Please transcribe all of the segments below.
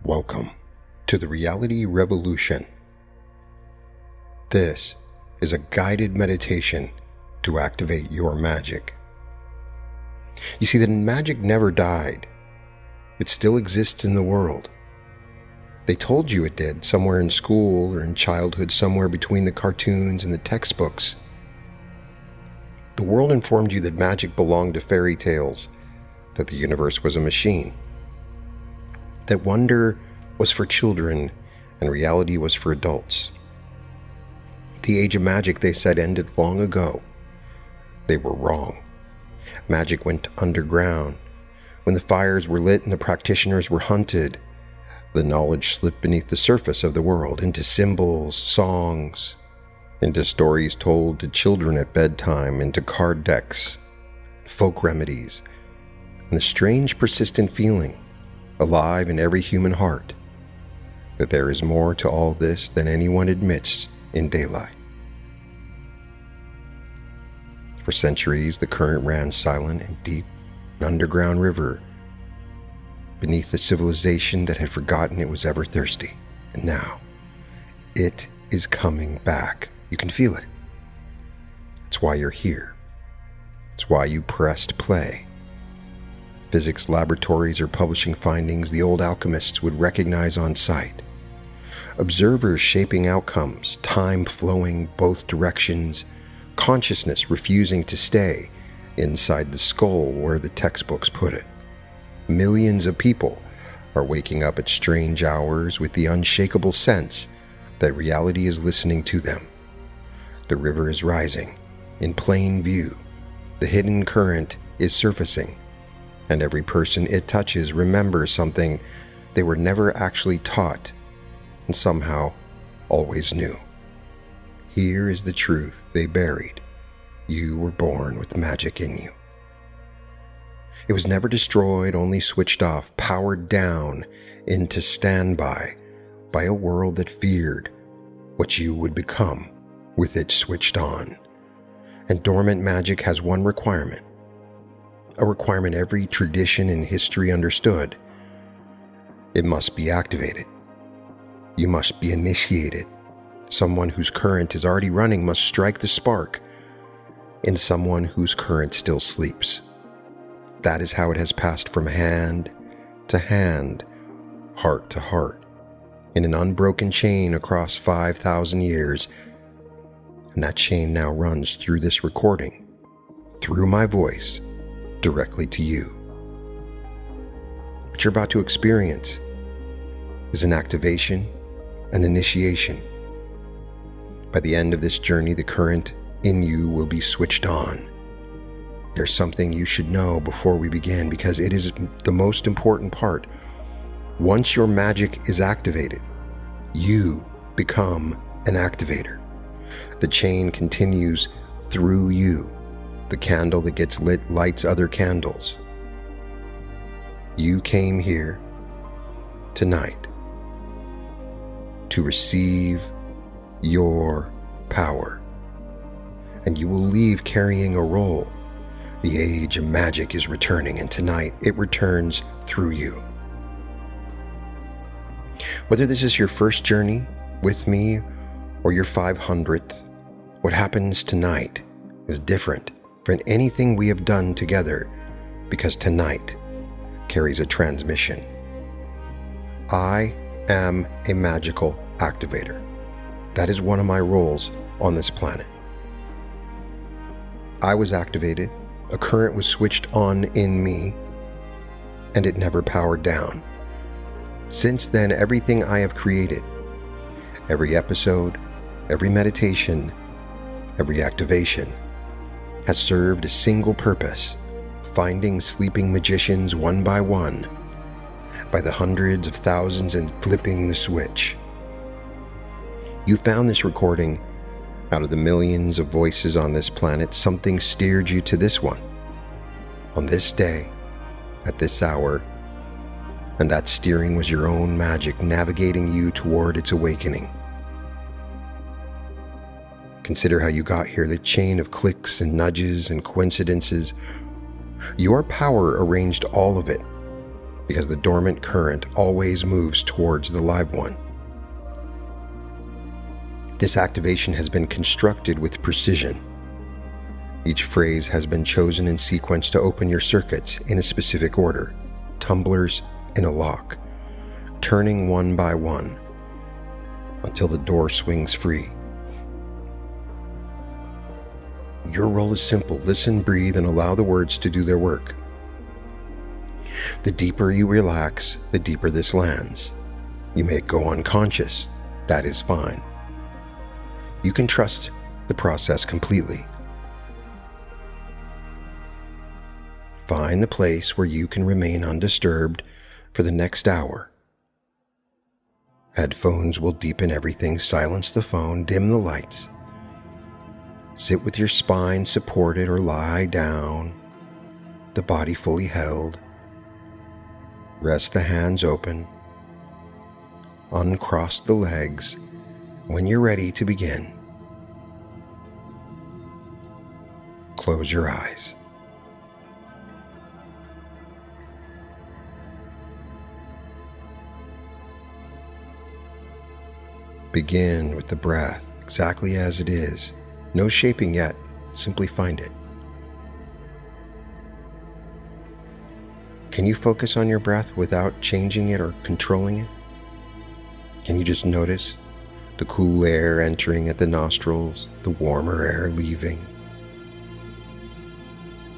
Welcome to the Reality Revolution. This is a guided meditation to activate your magic. You see, the magic never died. It still exists in the world. They told you it did somewhere in school or in childhood, somewhere between the cartoons and the textbooks. The world informed you that magic belonged to fairy tales, that the universe was a machine, that wonder was for children and reality was for adults. The age of magic, they said, ended long ago. They were wrong. Magic went underground. When the fires were lit and the practitioners were hunted, the knowledge slipped beneath the surface of the world into symbols, songs, into stories told to children at bedtime, into card decks, folk remedies, and the strange persistent feeling alive in every human heart that there is more to all this than anyone admits in daylight. For centuries, the current ran silent and deep, an underground river beneath the civilization that had forgotten it was ever thirsty. And now, it is coming back. You can feel it. It's why you're here. It's why you pressed play. Physics laboratories are publishing findings the old alchemists would recognize on sight. Observers shaping outcomes, time flowing both directions, consciousness refusing to stay inside the skull where the textbooks put it. Millions of people are waking up at strange hours with the unshakable sense that reality is listening to them. The river is rising, in plain view. The hidden current is surfacing, and every person it touches remembers something they were never actually taught and somehow always knew. Here is the truth they buried. You were born with magic in you. It was never destroyed, only switched off, powered down into standby by a world that feared what you would become with it switched on. And dormant magic has one requirement, a requirement every tradition in history understood. It must be activated. You must be initiated. Someone whose current is already running must strike the spark in someone whose current still sleeps. That is how it has passed from hand to hand, heart to heart, in an unbroken chain across 5,000 years. And that chain now runs through this recording, through my voice, directly to you. What you're about to experience is an activation, an initiation. By the end of this journey, the current in you will be switched on. There's something you should know before we begin, because it is the most important part. Once your magic is activated, you become an activator. The chain continues through you. The candle that gets lit lights other candles. You came here tonight to receive your power, and you will leave carrying a role. The age of magic is returning, and tonight it returns through you. Whether this is your first journey with me or your 500th, what happens tonight is different from anything we have done together, because tonight carries a transmission. I am a magical activator. That is one of my roles on this planet. I was activated, a current was switched on in me, and it never powered down. Since then, everything I have created, every episode, every meditation, every activation, has served a single purpose: finding sleeping magicians one by one, by the hundreds of thousands, and flipping the switch. You found this recording out of the millions of voices on this planet. Something steered you to this one, on this day, at this hour, and that steering was your own magic navigating you toward its awakening. Consider how you got here, the chain of clicks and nudges and coincidences. Your power arranged all of it. because the dormant current always moves towards the live one. This activation has been constructed with precision. Each phrase has been chosen in sequence to open your circuits in a specific order, tumblers in a lock, turning one by one until the door swings free. Your role is simple: listen, breathe, and allow the words to do their work. The deeper you relax, the deeper this lands. You may go unconscious. That is fine. You can trust the process completely. Find the place where you can remain undisturbed for the next hour. Headphones will deepen everything. Silence the phone, dim the lights. Sit with your spine supported or lie down, the body fully held. Rest the hands open. Uncross the legs when you're ready to begin. Close your eyes. Begin with the breath exactly as it is. No shaping yet, simply find it. Can you focus on your breath without changing it or controlling it? Can you just notice the cool air entering at the nostrils, the warmer air leaving?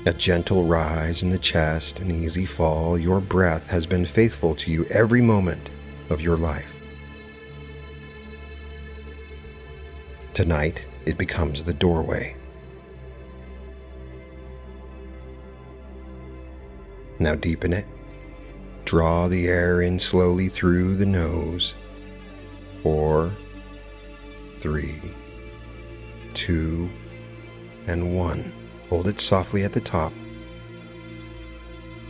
A gentle rise in the chest, an easy fall. Your breath has been faithful to you every moment of your life. Tonight, it becomes the doorway. Now deepen it. Draw the air in slowly through the nose. 4, 3, 2, and 1. Hold it softly at the top.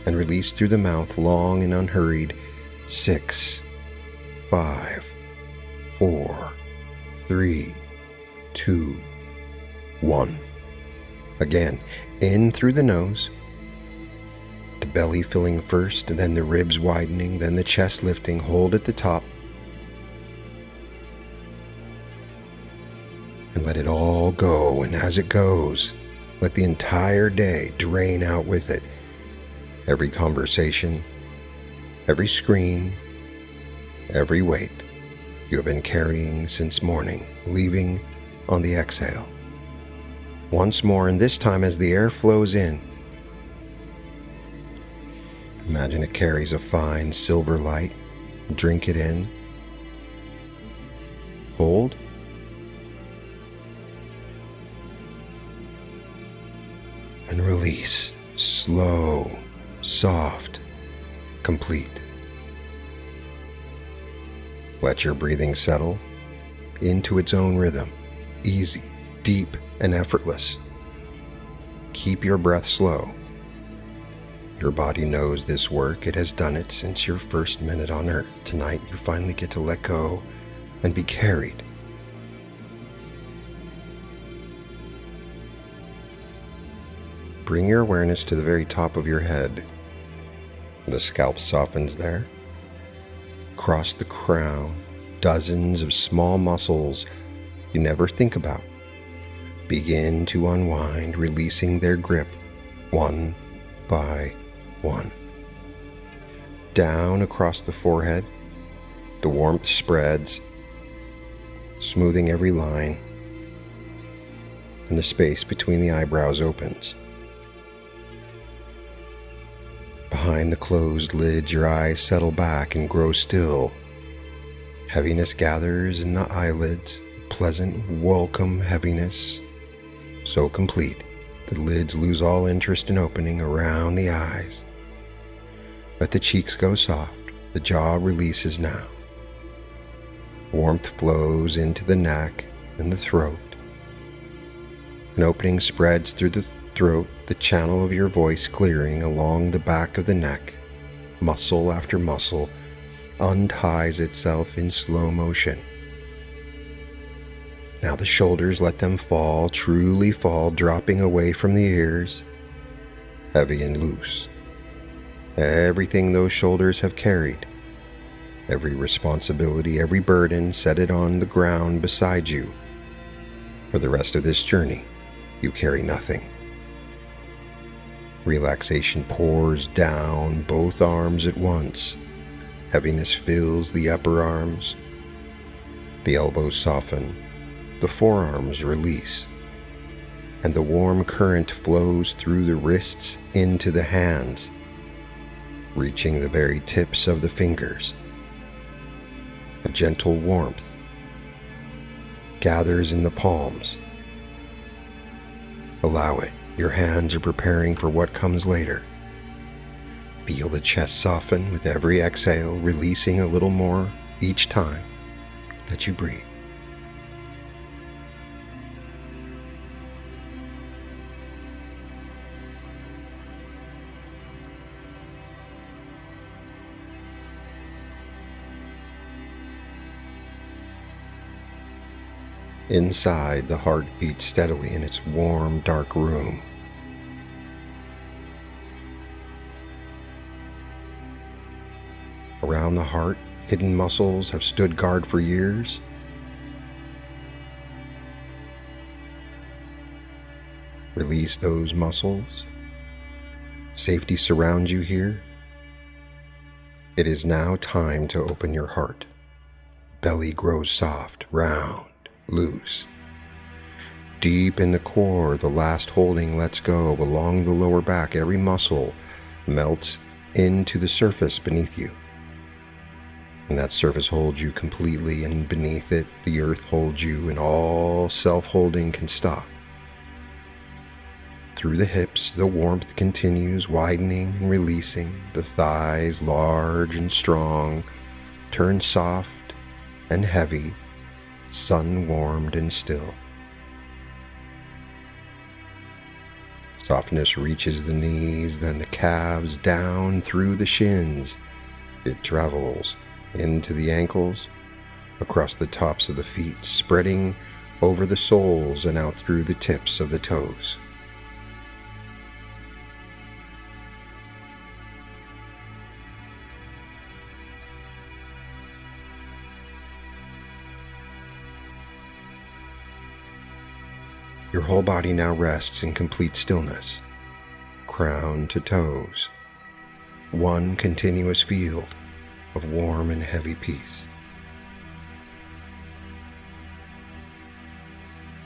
And release through the mouth, long and unhurried. 6, 5, 4, 3, 2, 1. Again, in through the nose, the belly filling first, and then the ribs widening, then the chest lifting. Hold at the top. And let it all go, and as it goes, let the entire day drain out with it. Every conversation, every screen, every weight you have been carrying since morning, leaving on the exhale. Once more, and this time as the air flows in, imagine it carries a fine silver light. Drink it in. Hold. And release. Slow, soft, complete. Let your breathing settle into its own rhythm. Easy, deep, and effortless. Keep your breath slow. Your body knows this work. It has done it since your first minute on Earth. Tonight, you finally get to let go and be carried. Bring your awareness to the very top of your head. The scalp softens there. Across the crown, dozens of small muscles you never think about begin to unwind, releasing their grip one by one. Down across the forehead, the warmth spreads, smoothing every line, and the space between the eyebrows opens. Behind the closed lids, your eyes settle back and grow still. Heaviness gathers in the eyelids, pleasant, welcome heaviness, so complete that lids lose all interest in opening around the eyes. Let the cheeks go soft, the jaw releases now. Warmth flows into the neck and the throat. An opening spreads through the throat, the channel of your voice clearing along the back of the neck. Muscle after muscle unties itself in slow motion. Now the shoulders, let them fall, truly fall, dropping away from the ears, heavy and loose. Everything those shoulders have carried, every responsibility, every burden, set it on the ground beside you. For the rest of this journey, you carry nothing. Relaxation pours down both arms at once. Heaviness fills the upper arms. The elbows soften, the forearms release, and the warm current flows through the wrists into the hands, reaching the very tips of the fingers. A gentle warmth gathers in the palms. Allow it. Your hands are preparing for what comes later. Feel the chest soften with every exhale, releasing a little more each time that you breathe. Inside, the heart beats steadily in its warm, dark room. Around the heart, hidden muscles have stood guard for years. Release those muscles. Safety surrounds you here. It is now time to open your heart. Belly grows soft, round, loose. Deep in the core, the last holding lets go. Along the lower back, every muscle melts into the surface beneath you. And that surface holds you completely, and beneath it, the earth holds you, and all self-holding can stop. Through the hips, the warmth continues, widening and releasing. The thighs, large and strong, turn soft and heavy, sun-warmed and still. Softness reaches the knees, then the calves, down through the shins. It travels into the ankles, across the tops of the feet, spreading over the soles and out through the tips of the toes. Your whole body now rests in complete stillness, crown to toes, one continuous field of warm and heavy peace.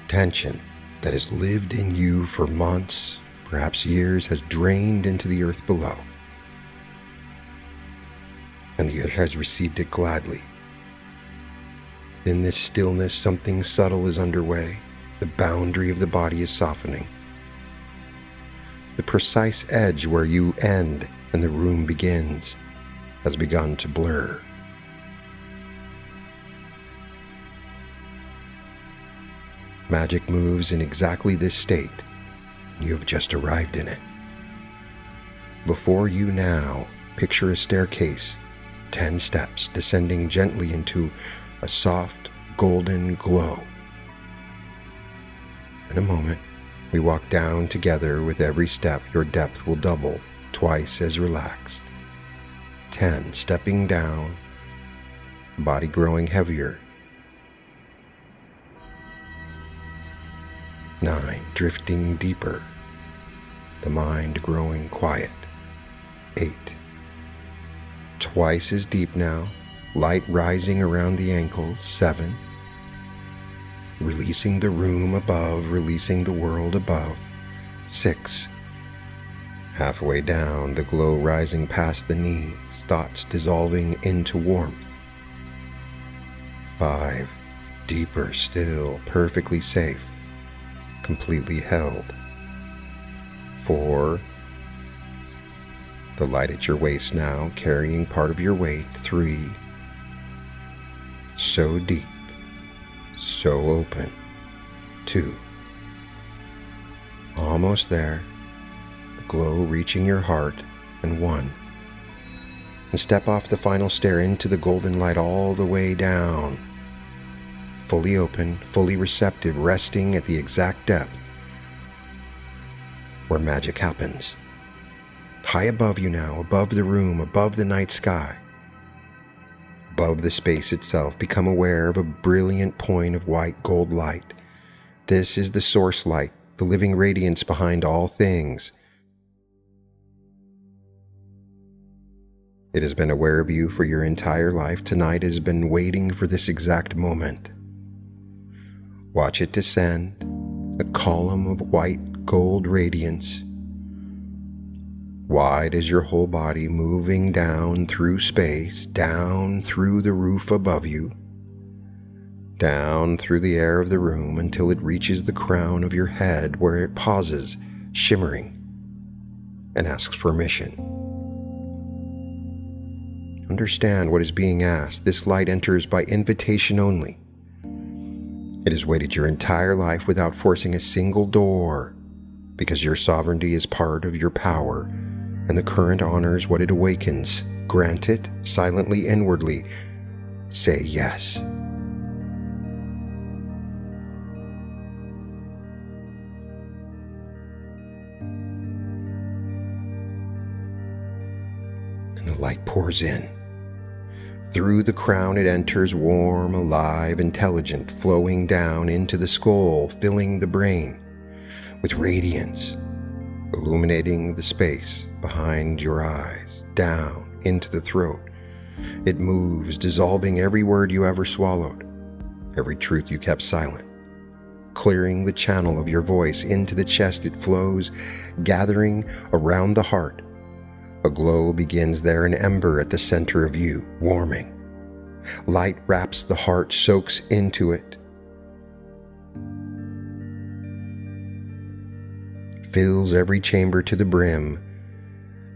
Tension that has lived in you for months, perhaps years, has drained into the earth below, and the earth has received it gladly. In this stillness, something subtle is underway. The boundary of the body is softening. The precise edge where you end and the room begins has begun to blur. Magic moves in exactly this state. You have just arrived in it. Before you now, picture a staircase, 10 steps, descending gently into a soft, golden glow. In a moment, we walk down together. With every step, your depth will double, twice as relaxed. 10, stepping down, body growing heavier. 9, drifting deeper, the mind growing quiet. 8, twice as deep now, light rising around the ankles. 7, releasing the room above, releasing the world above. 6, halfway down, the glow rising past the knees, thoughts dissolving into warmth. 5, deeper still, perfectly safe, completely held. 4, the light at your waist now, carrying part of your weight. 3, so deep, so open. 2, almost there, the glow reaching your heart. And 1, and step off the final stair into the golden light all the way down, fully open, fully receptive, resting at the exact depth where magic happens. high above you now, above the room, above the night sky, above the space itself. Become aware of a brilliant point of white gold light. This is the source light, the living radiance behind all things. It has been aware of you for your entire life. Tonight has been waiting for this exact moment. Watch it descend, a column of white gold radiance, wide as your whole body, moving down through space, down through the roof above you, down through the air of the room until it reaches the crown of your head, where it pauses, shimmering, and asks permission. Understand what is being asked. This light enters by invitation only. It has waited your entire life without forcing a single door, because your sovereignty is part of your power, and the current honors what it awakens. Grant it silently, inwardly. Say yes. And the light pours in. Through the crown it enters, warm, alive, intelligent, flowing down into the skull, filling the brain with radiance, illuminating the space behind your eyes, down into the throat. It moves, dissolving every word you ever swallowed, every truth you kept silent. Clearing the channel of your voice into the chest, it flows, gathering around the heart. A glow begins there, an ember at the center of you, warming. Light wraps the heart, soaks into it. Fills every chamber to the brim,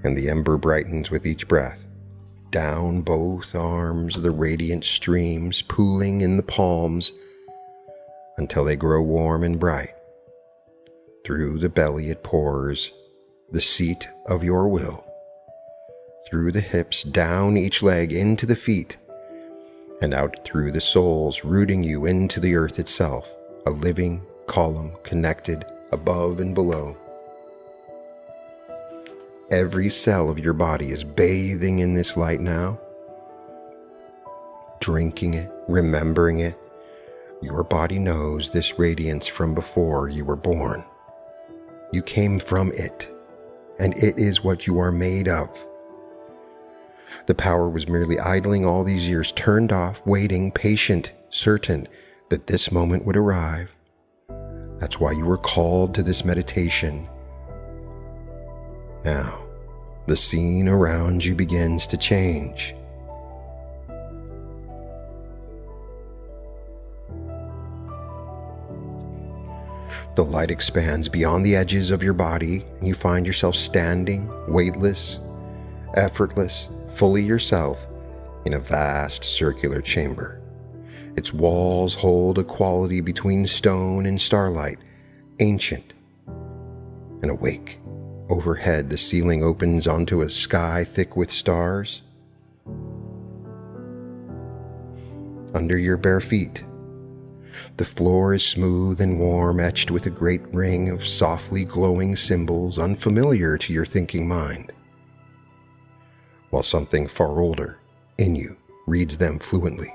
and the ember brightens with each breath. Down both arms, the radiant streams, pooling in the palms until they grow warm and bright. Through the belly it pours, the seat of your will. Through the hips, down each leg, into the feet, and out through the soles, rooting you into the earth itself, a living column connected above and below. Every cell of your body is bathing in this light now, drinking it, remembering it. Your body knows this radiance from before you were born. You came from it, and it is what you are made of. The power was merely idling all these years, turned off, waiting, patient, certain that this moment would arrive. That's why you were called to this meditation. Now, the scene around you begins to change. The light expands beyond the edges of your body, and you find yourself standing, weightless, effortless, fully yourself, in a vast circular chamber. Its walls hold a quality between stone and starlight, ancient and awake. Overhead, the ceiling opens onto a sky thick with stars. Under your bare feet, the floor is smooth and warm, etched with a great ring of softly glowing symbols unfamiliar to your thinking mind, while something far older in you reads them fluently.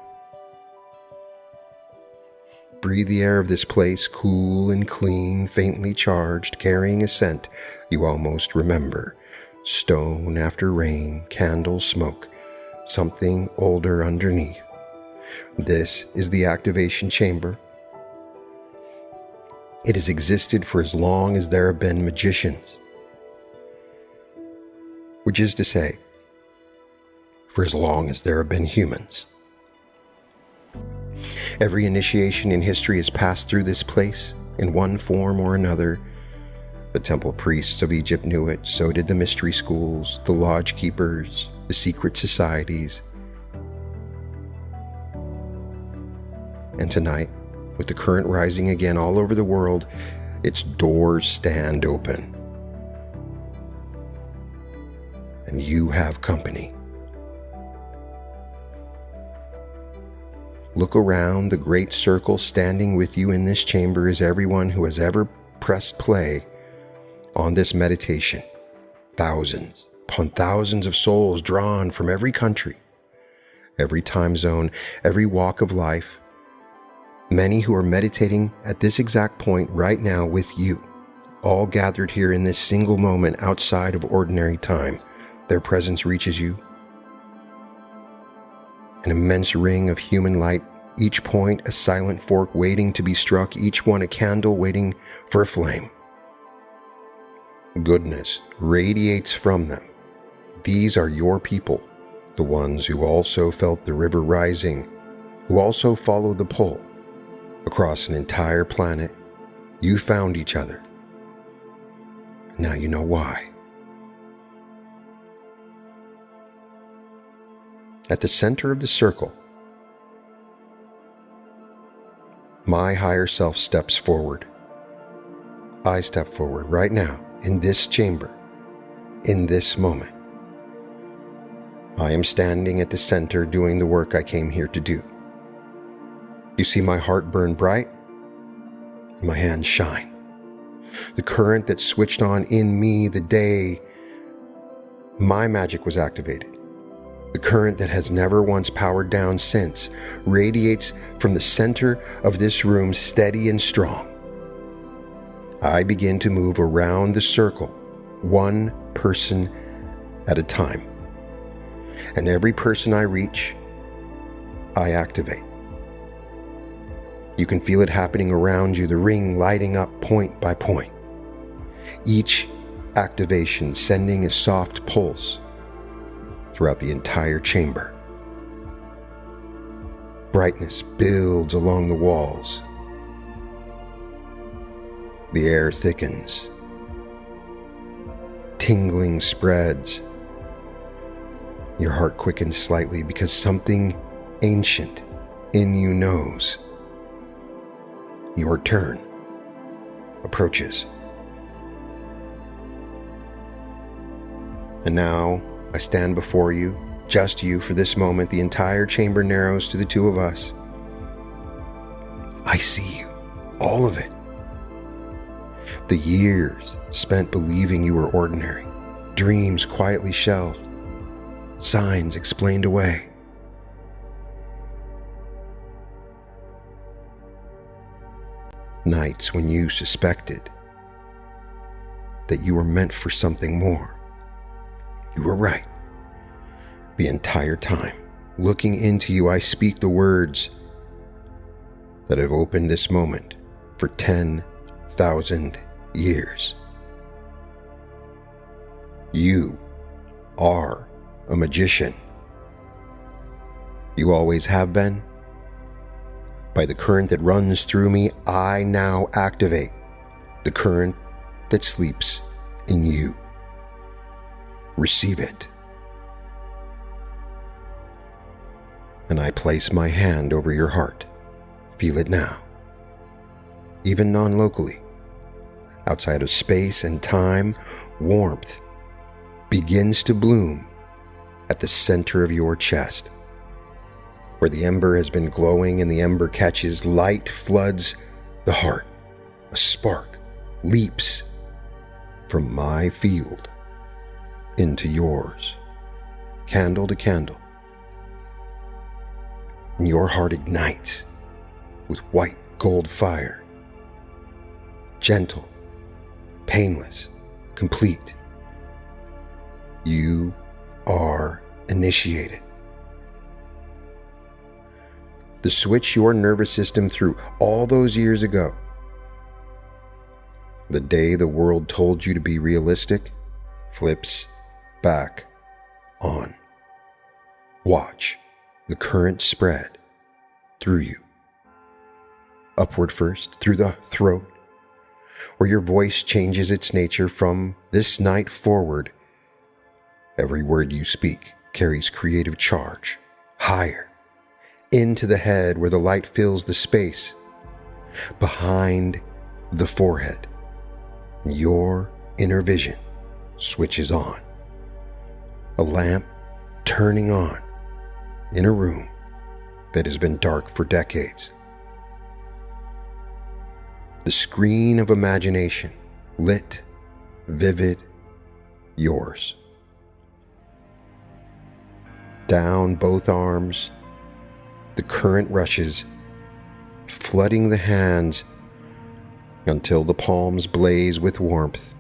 Breathe the air of this place, cool and clean, faintly charged, carrying a scent you almost remember. Stone after rain, candle smoke, something older underneath. This is the activation chamber. It has existed for as long as there have been magicians, which is to say, for as long as there have been humans. Every initiation in history has passed through this place in one form or another. The temple priests of Egypt knew it, so did the mystery schools, the lodge keepers, the secret societies. And tonight, with the current rising again all over the world, its doors stand open. And you have company. Look around. The great circle standing with you in this chamber is everyone who has ever pressed play on this meditation. Thousands upon thousands of souls drawn from every country, every time zone, every walk of life. Many who are meditating at this exact point right now with you, all gathered here in this single moment outside of ordinary time. Their presence reaches you. An immense ring of human light, each point a silent fork waiting to be struck, each one a candle waiting for a flame. Goodness radiates from them. These are your people, the ones who also felt the river rising, who also followed the pull. Across an entire planet, you found each other. Now you know why. At the center of the circle, my higher self steps forward. I step forward right now, in this chamber, in this moment. I am standing at the center doing the work I came here to do. You see my heart burn bright, and my hands shine. The current that switched on in me the day my magic was activated, the current that has never once powered down since, radiates from the center of this room steady and strong. I begin to move around the circle, one person at a time. And every person I reach, I activate. You can feel it happening around you, the ring lighting up point by point. Each activation sending a soft pulse throughout the entire chamber. Brightness builds along the walls. The air thickens. Tingling spreads. Your heart quickens slightly because something ancient in you knows your turn approaches. And now I stand before you, just you for this moment. The entire chamber narrows to the two of us. I see you, all of it. The years spent believing you were ordinary, dreams quietly shelved, signs explained away. Nights when you suspected that you were meant for something more. You were right. The entire time, looking into you, I speak the words that have opened this moment for 10,000 years. You are a magician. You always have been. By the current that runs through me, I now activate the current that sleeps in you. Receive it. And I place my hand over your heart. Feel it now. Even non-locally, outside of space and time, warmth begins to bloom at the center of your chest. Where the ember has been glowing and the ember catches, light floods the heart. A spark leaps from my field into yours, candle to candle. And your heart ignites with white gold fire. Gentle, painless, complete. You are initiated. The switch your nervous system threw all those years ago, the day the world told you to be realistic, flips back on. Watch the current spread through you. Upward first, through the throat, where your voice changes its nature from this night forward. Every word you speak carries creative charge. Higher, into the head where the light fills the space. Behind the forehead, your inner vision switches on. A lamp turning on in a room that has been dark for decades. The screen of imagination, lit, vivid, yours. Down both arms, the current rushes, flooding the hands until the palms blaze with warmth.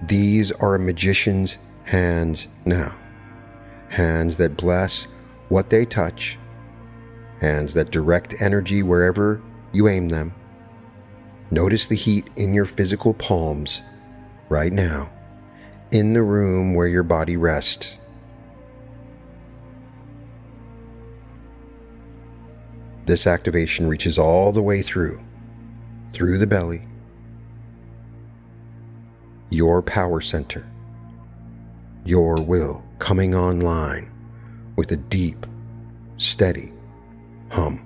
These are a magician's hands now. Hands that bless what they touch. Hands that direct energy wherever you aim them. Notice the heat in your physical palms right now, in the room where your body rests. This activation reaches all the way through the belly, your power center, your will coming online with a deep, steady hum.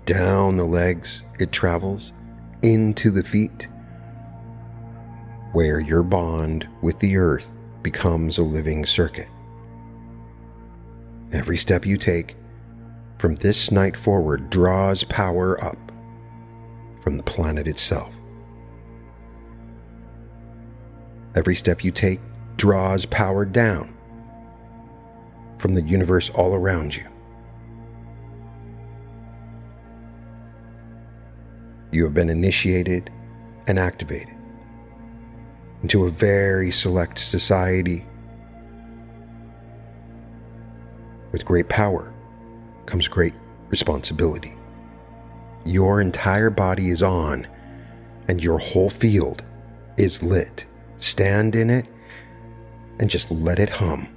Down the legs it travels, into the feet, where your bond with the earth becomes a living circuit. Every step you take from this night forward draws power up from the planet itself. Every step you take draws power down from the universe all around you. You have been initiated and activated into a very select society. With great power comes great responsibility. Your entire body is on, and your whole field is lit. Stand in it and just let it hum.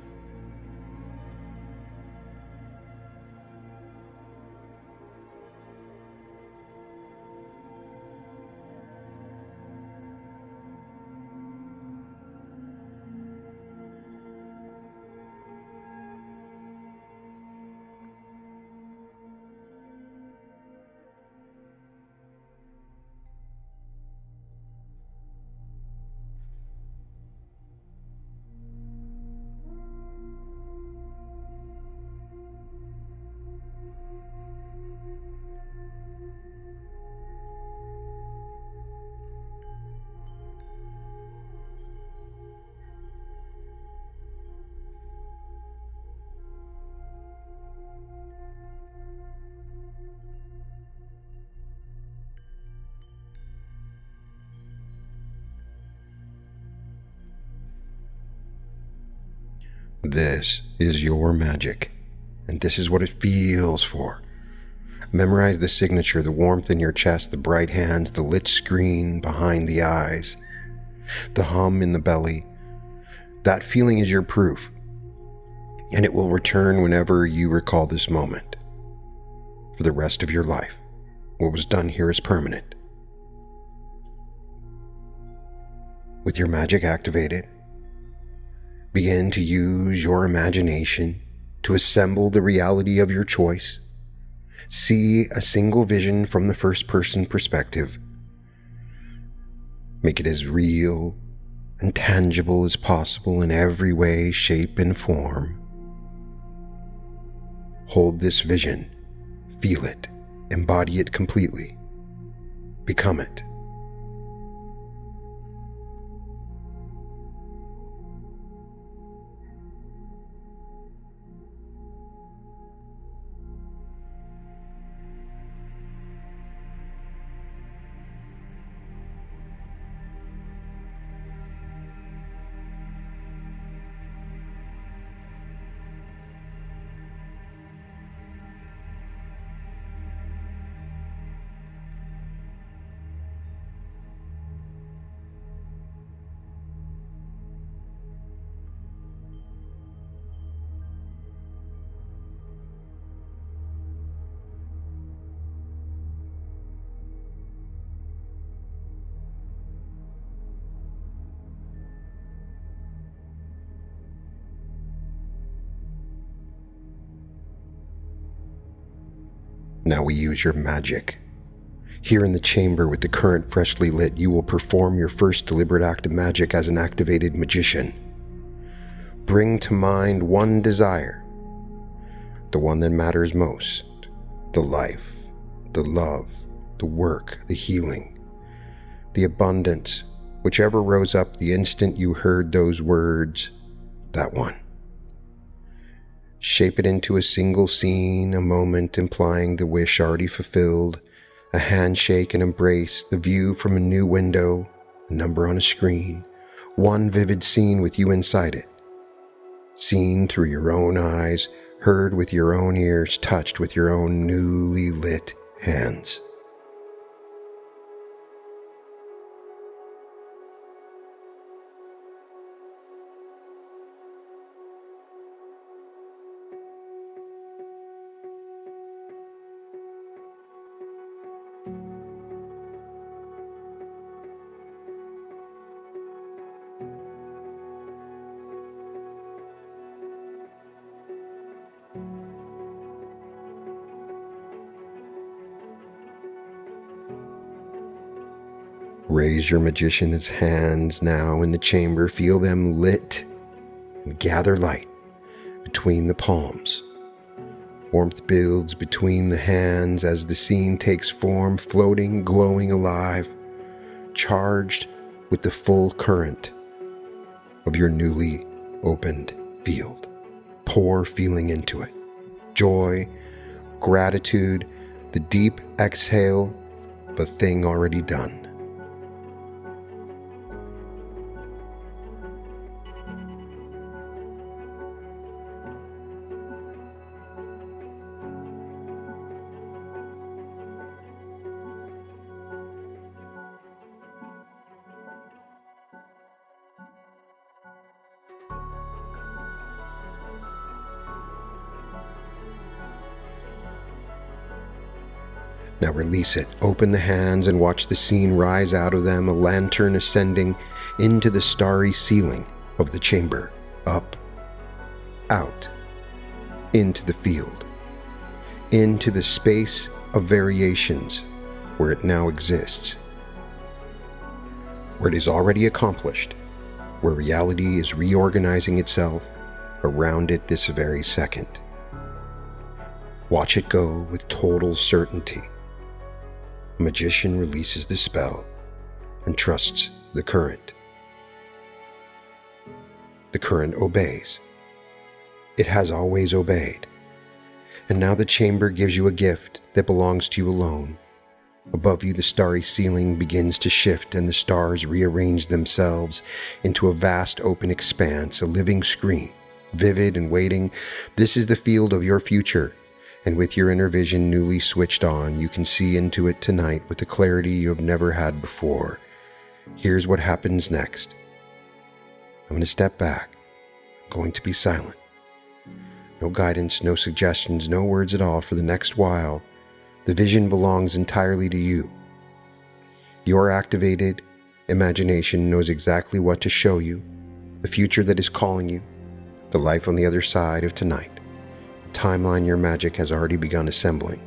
This is your magic, and this is what it feels for. Memorize the signature, the warmth in your chest, the bright hands, the lit screen behind the eyes, the hum in the belly. That feeling is your proof, and it will return whenever you recall this moment. For the rest of your life, what was done here is permanent. With your magic activated, begin to use your imagination to assemble the reality of your choice. See a single vision from the first-person perspective. Make it as real and tangible as possible in every way, shape, and form. Hold this vision, feel it, embody it completely. Become it. Now we use your magic. Here in the chamber with the current freshly lit, you will perform your first deliberate act of magic as an activated magician. Bring to mind one desire, the one that matters most, the life, the love, the work, the healing, the abundance, whichever rose up the instant you heard those words, that one. Shape it into a single scene, a moment implying the wish already fulfilled, a handshake and embrace, the view from a new window, a number on a screen, one vivid scene with you inside it. Seen through your own eyes, heard with your own ears, touched with your own newly lit hands. Raise your magician's hands now in the chamber, feel them lit, and gather light between the palms. Warmth builds between the hands as the scene takes form, floating, glowing alive, charged with the full current of your newly opened field. Pour feeling into it. Joy, gratitude, the deep exhale of a thing already done. Now release it. Open the hands and watch the scene rise out of them, a lantern ascending into the starry ceiling of the chamber. Up, out, into the field, into the space of variations where it now exists, where it is already accomplished, where reality is reorganizing itself around it this very second. Watch it go with total certainty. A magician releases the spell and trusts the current. The current obeys. It has always obeyed. And now the chamber gives you a gift that belongs to you alone. Above you, the starry ceiling begins to shift and the stars rearrange themselves into a vast open expanse, a living screen, vivid and waiting. This is the field of your future. And with your inner vision newly switched on, you can see into it tonight with a clarity you have never had before. Here's what happens next. I'm going to step back. I'm going to be silent. No guidance, no suggestions, no words at all for the next while. The vision belongs entirely to you. Your activated imagination knows exactly what to show you, the future that is calling you, the life on the other side of tonight. Timeline your magic has already begun assembling.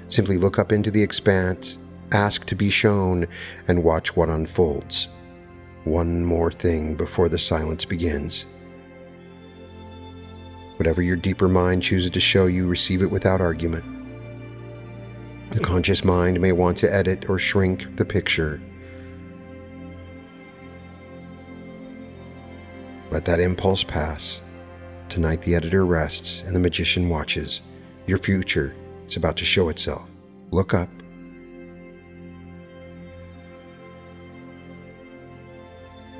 Simply look up into the expanse, ask to be shown, and watch what unfolds. One more thing before the silence begins. Whatever your deeper mind chooses to show you, receive it without argument. The conscious mind may want to edit or shrink the picture. Let that impulse pass. Tonight the editor rests and the magician watches. Your future is about to show itself. Look up.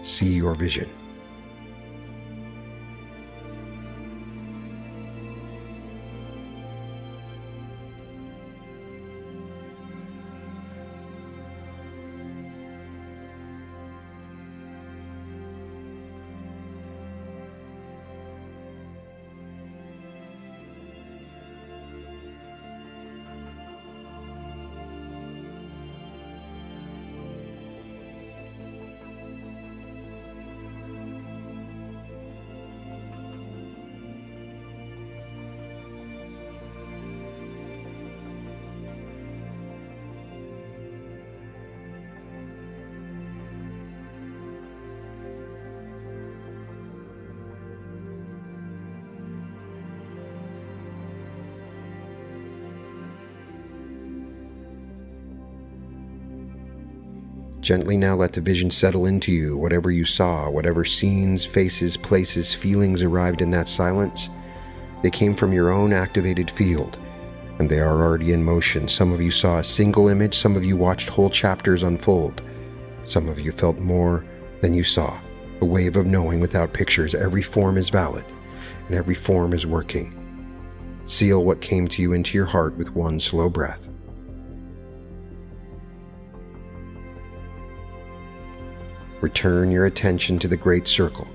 See your vision. Gently now let the vision settle into you. Whatever you saw, whatever scenes, faces, places, feelings arrived in that silence, they came from your own activated field, and they are already in motion. Some of you saw a single image, some of you watched whole chapters unfold. Some of you felt more than you saw, a wave of knowing without pictures. Every form is valid, and every form is working. Seal what came to you into your heart with one slow breath. Return your attention to the great circle.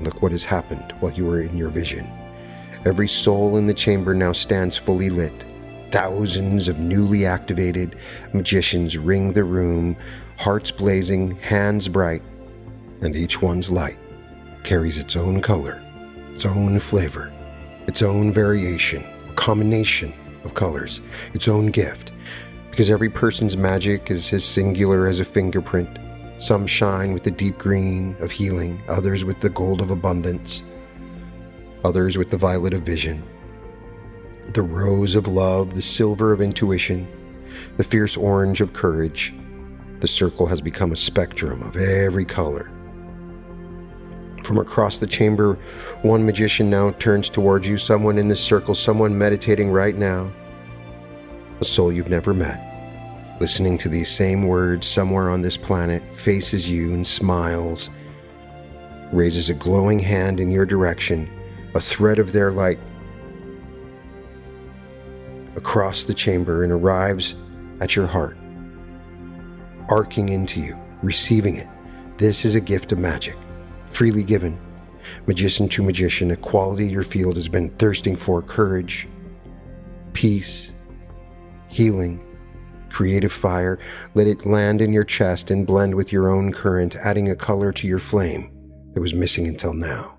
Look what has happened while you were in your vision. Every soul in the chamber now stands fully lit. Thousands of newly activated magicians ring the room, hearts blazing, hands bright, and each one's light carries its own color, its own flavor, its own variation, a combination of colors, its own gift, because every person's magic is as singular as a fingerprint. Some shine with the deep green of healing, others with the gold of abundance, others with the violet of vision, the rose of love, the silver of intuition, the fierce orange of courage. The circle has become a spectrum of every color. From across the chamber, one magician now turns towards you, someone in this circle, someone meditating right now, a soul you've never met. Listening to these same words somewhere on this planet, faces you and smiles, raises a glowing hand in your direction, a thread of their light across the chamber and arrives at your heart, arcing into you, receiving it. This is a gift of magic, freely given, magician to magician, a quality your field has been thirsting for: courage, peace, healing, creative fire. Let it land in your chest and blend with your own current, adding a color to your flame that was missing until now.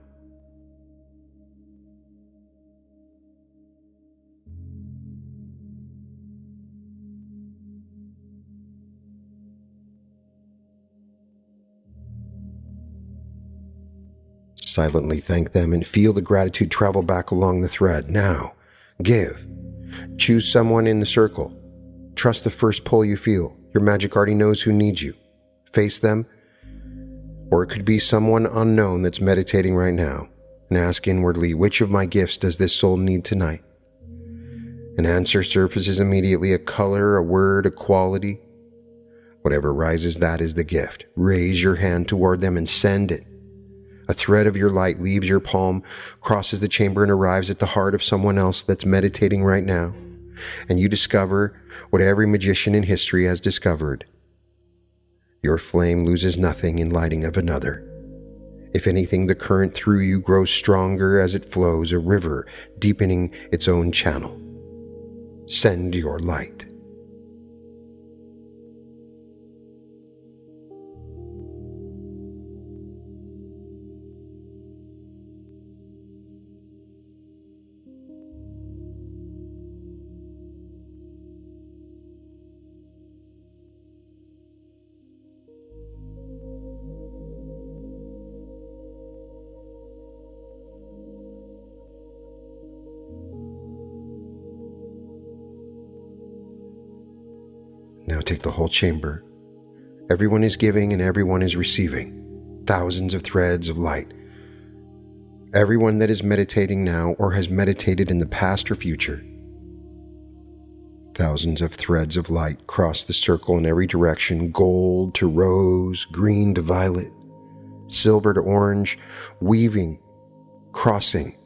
Silently thank them and feel the gratitude travel back along the thread. Now, give. Choose someone in the circle. Trust the first pull you feel. Your magic already knows who needs you. Face them, or it could be someone unknown that's meditating right now, and ask inwardly, which of my gifts does this soul need tonight? An answer surfaces immediately, a color, a word, a quality. Whatever rises, that is the gift. Raise your hand toward them and send it. A thread of your light leaves your palm, crosses the chamber, and arrives at the heart of someone else that's meditating right now. And you discover what every magician in history has discovered. Your flame loses nothing in lighting of another. If anything, the current through you grows stronger as it flows, a river deepening its own channel. Send your light. Now take the whole chamber. Everyone is giving and everyone is receiving. Thousands of threads of light. Everyone that is meditating now or has meditated in the past or future. Thousands of threads of light cross the circle in every direction, gold to rose, green to violet, silver to orange, weaving, crossing,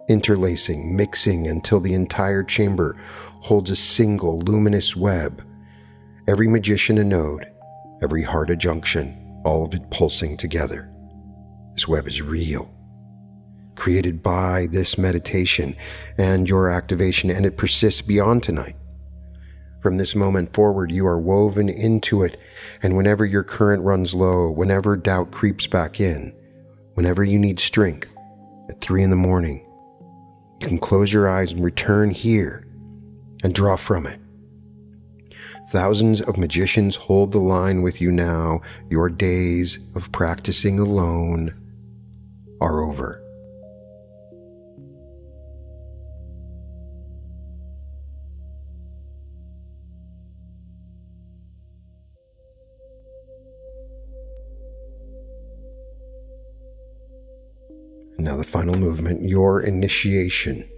interlacing, mixing until the entire chamber holds a single luminous web. Every magician a node, every heart a junction, all of it pulsing together. This web is real, created by this meditation and your activation, and it persists beyond tonight. From this moment forward, you are woven into it, and whenever your current runs low, whenever doubt creeps back in, whenever you need strength, at 3 a.m, you can close your eyes and return here and draw from it. Thousands of magicians hold the line with you now. Your days of practicing alone are over. Now the final movement, your initiation.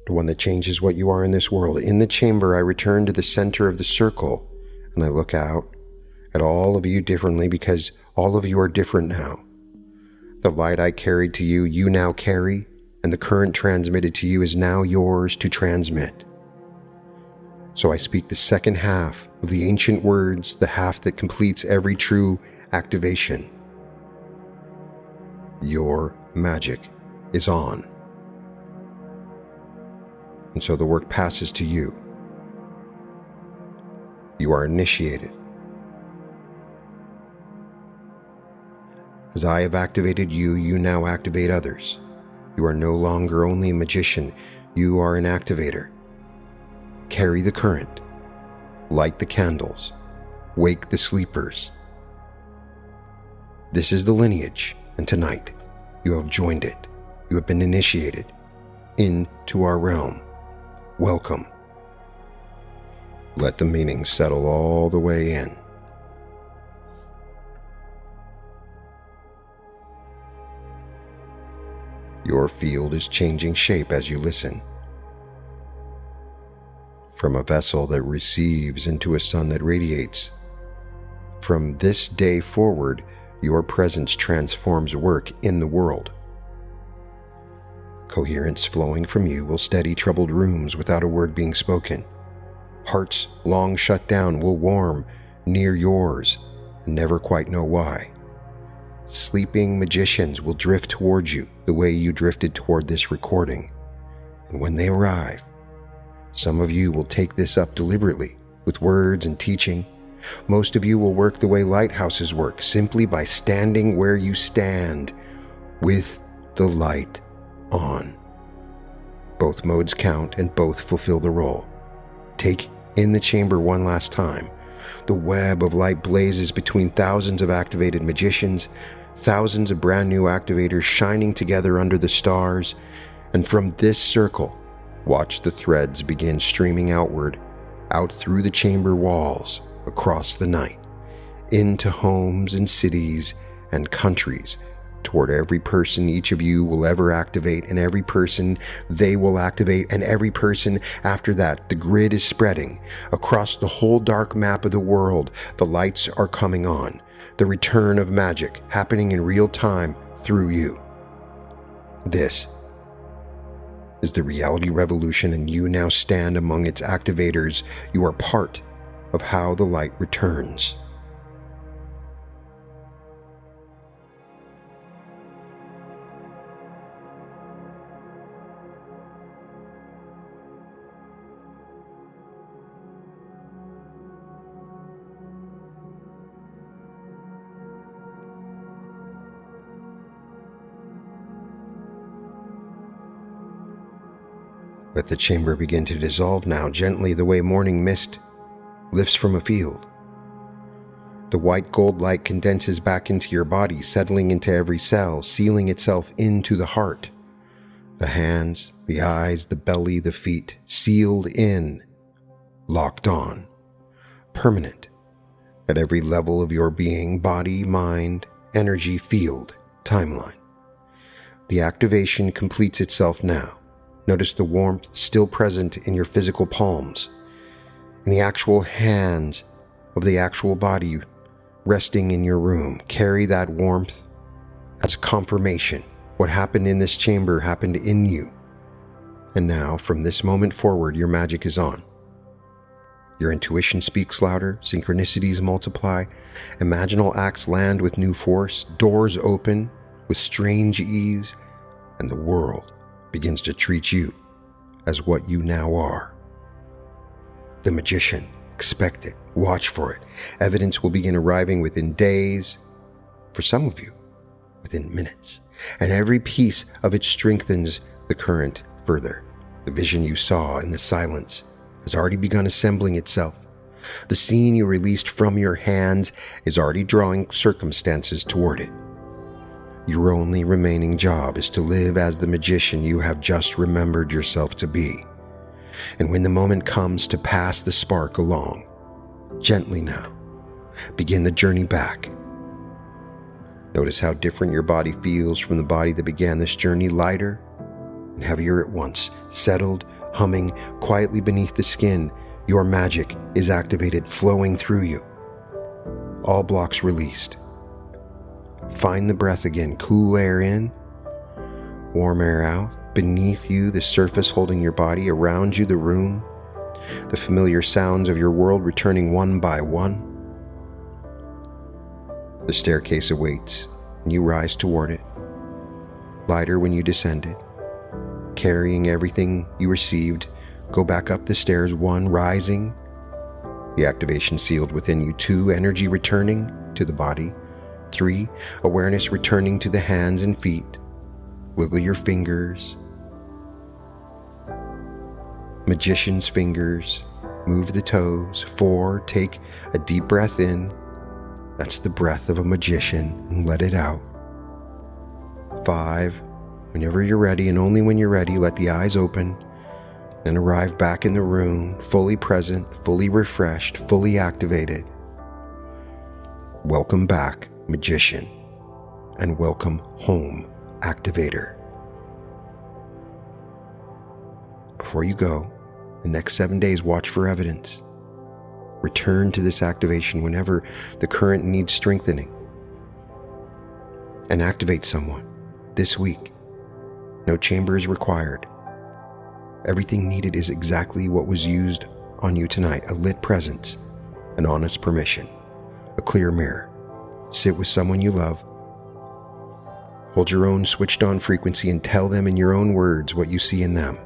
The one that changes what you are in this world. In the chamber, I return to the center of the circle, and I look out at all of you differently because all of you are different now. The light I carried to you, you now carry, and the current transmitted to you is now yours to transmit. So I speak the second half of the ancient words, the half that completes every true activation. Your magic is on. And so the work passes to you. You are initiated. As I have activated you, you now activate others. You are no longer only a magician, you are an activator. Carry the current, light the candles, wake the sleepers. This is the lineage, and tonight you have joined it. You have been initiated into our realm. Welcome. Let the meaning settle all the way in. Your field is changing shape as you listen. From a vessel that receives into a sun that radiates. From this day forward, your presence transforms work in the world. Coherence flowing from you will steady troubled rooms without a word being spoken. Hearts long shut down will warm near yours and never quite know why. Sleeping magicians will drift towards you the way you drifted toward this recording. And when they arrive, some of you will take this up deliberately with words and teaching. Most of you will work the way lighthouses work, simply by standing where you stand with the light on. Both modes count and both fulfill the role. Take in the chamber one last time. The web of light blazes between thousands of activated magicians, thousands of brand new activators shining together under the stars, and from this circle, watch the threads begin streaming outward, out through the chamber walls, across the night, into homes and cities and countries, toward every person each of you will ever activate, and every person they will activate, and every person after that. The grid is spreading across the whole dark map of the world. The lights are coming on. The return of magic happening in real time through you. This is the reality revolution, and you now stand among its activators. You are part of how the light returns. Let the chamber begin to dissolve now, gently, the way morning mist lifts from a field. The white gold light condenses back into your body, settling into every cell, sealing itself into the heart. The hands, the eyes, the belly, the feet, sealed in, locked on, permanent at every level of your being, body, mind, energy, field, timeline. The activation completes itself now. Notice the warmth still present in your physical palms, in the actual hands of the actual body resting in your room. Carry that warmth as a confirmation. What happened in this chamber happened in you. And now, from this moment forward, your magic is on. Your intuition speaks louder, synchronicities multiply, imaginal acts land with new force, doors open with strange ease, and the world begins to treat you as what you now are. The magician. Expect it. Watch for it. Evidence will begin arriving within days, for some of you, within minutes. And every piece of it strengthens the current further. The vision you saw in the silence has already begun assembling itself. The scene you released from your hands is already drawing circumstances toward it. Your only remaining job is to live as the magician you have just remembered yourself to be. And when the moment comes to pass the spark along, gently now, begin the journey back. Notice how different your body feels from the body that began this journey, lighter and heavier at once, settled, humming quietly beneath the skin. Your magic is activated, flowing through you. All blocks released. Find the breath again. Cool air in, warm air out. Beneath you, the surface holding your body. Around you, the room. The familiar sounds of your world returning one by one. The staircase awaits, and you rise toward it. Lighter when you descended. Carrying everything you received, go back up the stairs. 1, rising. The activation sealed within you. 2, energy returning to the body. 3, awareness returning to the hands and feet. Wiggle your fingers. Magician's fingers. Move the toes. 4, take a deep breath in. That's the breath of a magician, and let it out. 5, whenever you're ready, and only when you're ready, let the eyes open and arrive back in the room, fully present, fully refreshed, fully activated. Welcome back, magician, and welcome home, activator. Before you go, the next 7 days, watch for evidence. Return to this activation whenever the current needs strengthening. And activate someone this week. No chamber is required. Everything needed is exactly what was used on you tonight. A lit presence, an honest permission, a clear mirror. Sit with someone you love. Hold your own switched on frequency and tell them in your own words what you see in them,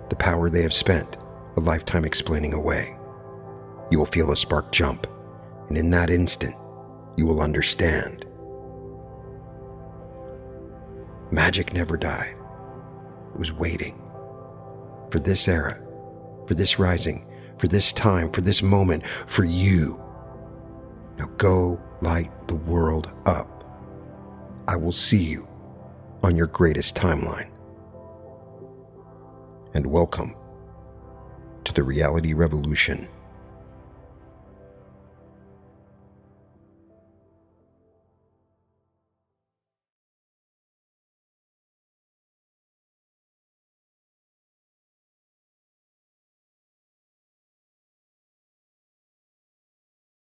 the power they have spent a lifetime explaining away. You will feel a spark jump, and in that instant, you will understand. Magic never died. It was waiting for this era, for this rising, for this time, for this moment, for you. Now go light the world up. I will see you on your greatest timeline. And welcome to the reality revolution.